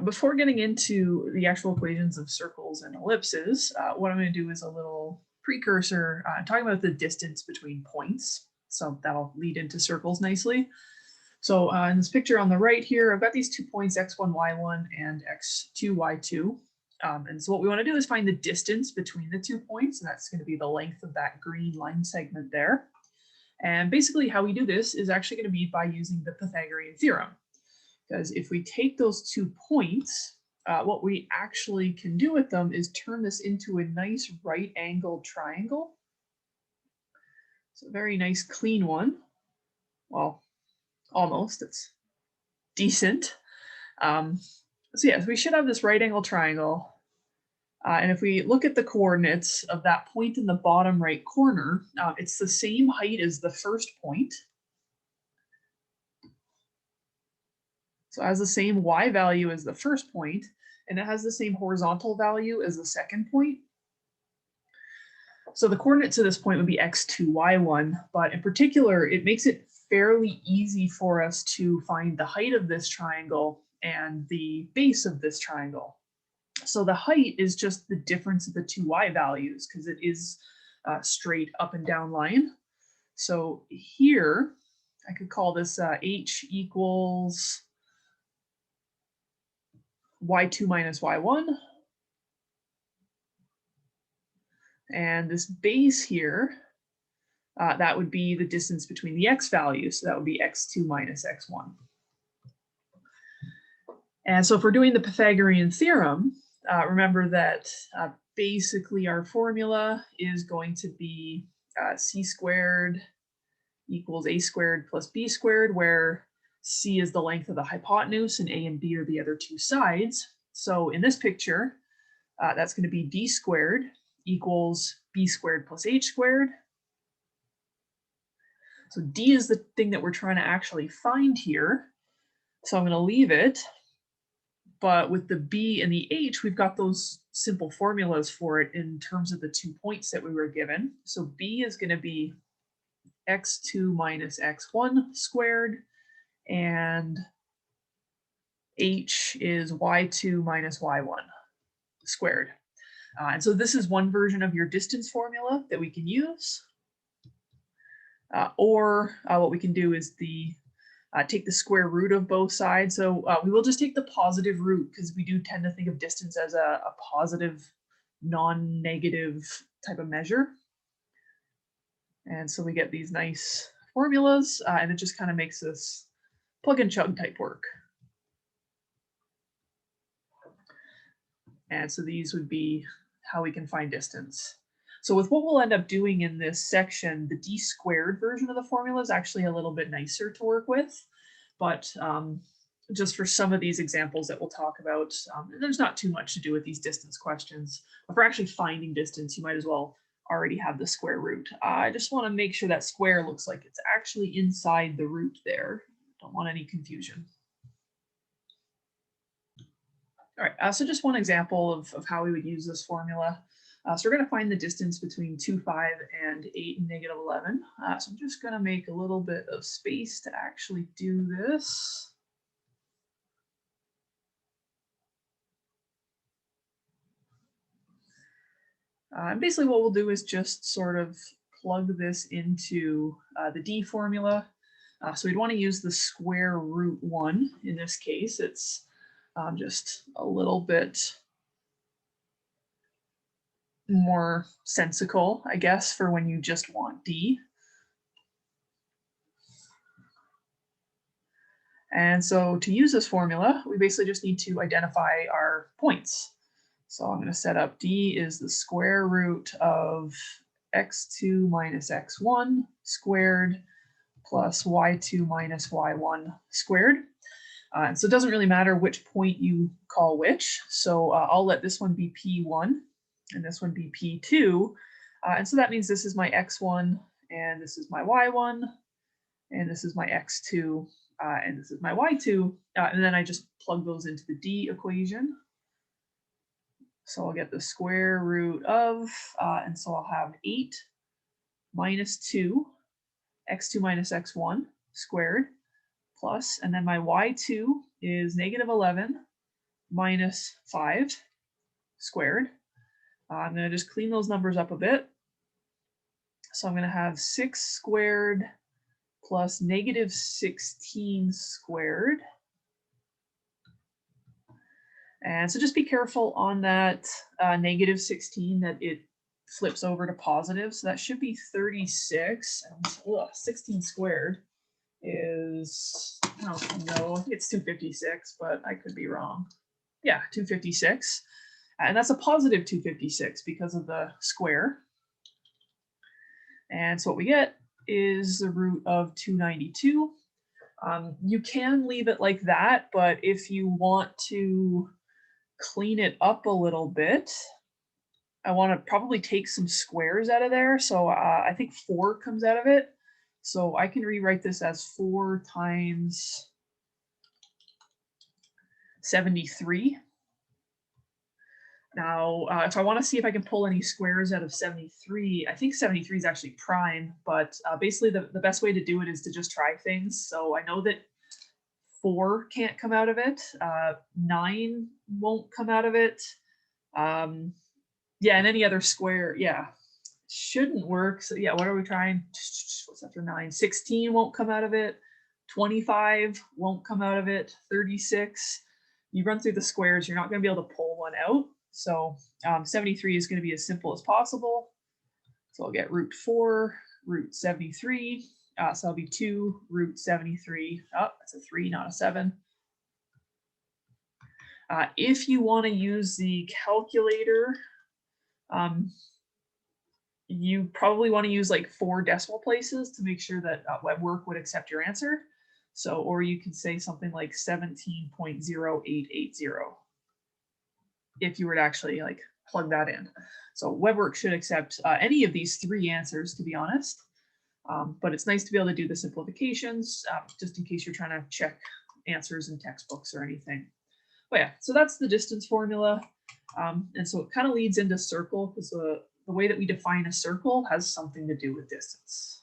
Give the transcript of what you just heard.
Before getting into the actual equations of circles and ellipses, what I'm going to do is a little precursor talking about the distance between points. So that'll lead into circles nicely. So in this picture on the right here, I've got these 2 points, x1, y1, and x2, y2. And so what we want to do is find the distance between the 2 points, and that's going to be the length of that green line segment there. And basically how we do this is actually going to be by using the Pythagorean theorem. Because if we take those 2 points, what we actually can do with them is turn this into a nice right-angled triangle. It's a very nice clean one. Well, almost, it's decent. So yeah, so we should have this right-angled triangle. And if we look at the coordinates of that point in the bottom right corner, it's the same height as the first point. So it has the same y value as the first point, and it has the same horizontal value as the second point. So the coordinates to this point would be x2, y1, but in particular, it makes it fairly easy for us to find the height of this triangle and the base of this triangle. So the height is just the difference of the two y values because it is a straight up and down line. So here, I could call this h equals y2 minus y1. And this base here, that would be the distance between the x values. So that would be x2 minus x1. And so if we're doing the Pythagorean theorem, remember that basically our formula is going to be c squared equals a squared plus b squared, where c is the length of the hypotenuse and a and b are the other two sides. So in this picture, that's going to be d squared equals b squared plus h squared. So d is the thing that we're trying to actually find here. So I'm going to leave it. But with the b and the h, we've got those simple formulas for it in terms of the 2 points that we were given. So b is going to be x2 minus x1 squared, and h is y2 minus y1 squared. And so this is one version of your distance formula that we can use. Or what we can do is take the square root of both sides. So we will just take the positive root because we do tend to think of distance as a positive, non-negative type of measure. And so we get these nice formulas, and it just kind of makes this plug and chug type work. And so these would be how we can find distance. So with what we'll end up doing in this section, the d squared version of the formula is actually a little bit nicer to work with. But just for some of these examples that we'll talk about, there's not too much to do with these distance questions. But for actually finding distance, you might as well already have the square root. I just want to make sure that square looks like it's actually inside the root there. Don't want any confusion. All right, so just one example of how we would use this formula. So we're going to find the distance between 2, 5, and 8 and negative 11. So I'm just going to make a little bit of space to actually do this. And basically what we'll do is just sort of plug this into the d formula. So we'd want to use the square root 1 in this case. It's just a little bit more sensical, I guess, for when you just want d. And so to use this formula, we basically just need to identify our points. So I'm going to set up d is the square root of x2 minus x1 squared plus y2 minus y1 squared. And so it doesn't really matter which point you call which. So I'll let this one be P1 and this one be P2. And so that means this is my x1 and this is my y1 and this is my x2 and this is my y2. And then I just plug those into the d equation. So I'll get the square root of, and so I'll have 8 minus 2, x2 minus x1 squared, plus, and then my y2 is negative 11 minus 5 squared. I'm going to just clean those numbers up a bit. So I'm going to have 6 squared plus negative 16 squared. And so just be careful on that negative 16 that it flips over to positive. So that should be 36. And 16 squared is, I don't know, I think it's 256, but I could be wrong. Yeah, 256. And that's a positive 256 because of the square. And so what we get is the root of 292. You can leave it like that, but if you want to clean it up a little bit, I want to probably take some squares out of there. So I think 4 comes out of it. So I can rewrite this as 4 times 73. Now, if I want to see if I can pull any squares out of 73, I think 73 is actually prime, but basically the best way to do it is to just try things. So I know that 4 can't come out of it. 9 won't come out of it. Yeah, and any other square, yeah, shouldn't work. So yeah, what are we trying? What's after 9? 16 won't come out of it. 25 won't come out of it. 36. You run through the squares, you're not going to be able to pull one out. So 73 is going to be as simple as possible. So I'll get root 4, root 73. So that'll be 2 root 73. Oh, that's a 3, not a 7. If you want to use the calculator, you probably want to use like 4 decimal places to make sure that WebWork would accept your answer. So, or you can say something like 17.0880 if you were to actually like plug that in. So WebWork should accept any of these 3 answers, to be honest. But it's nice to be able to do the simplifications just in case you're trying to check answers in textbooks or anything. But yeah, so that's the distance formula. And so it kind of leads into circle because the way that we define a circle has something to do with distance.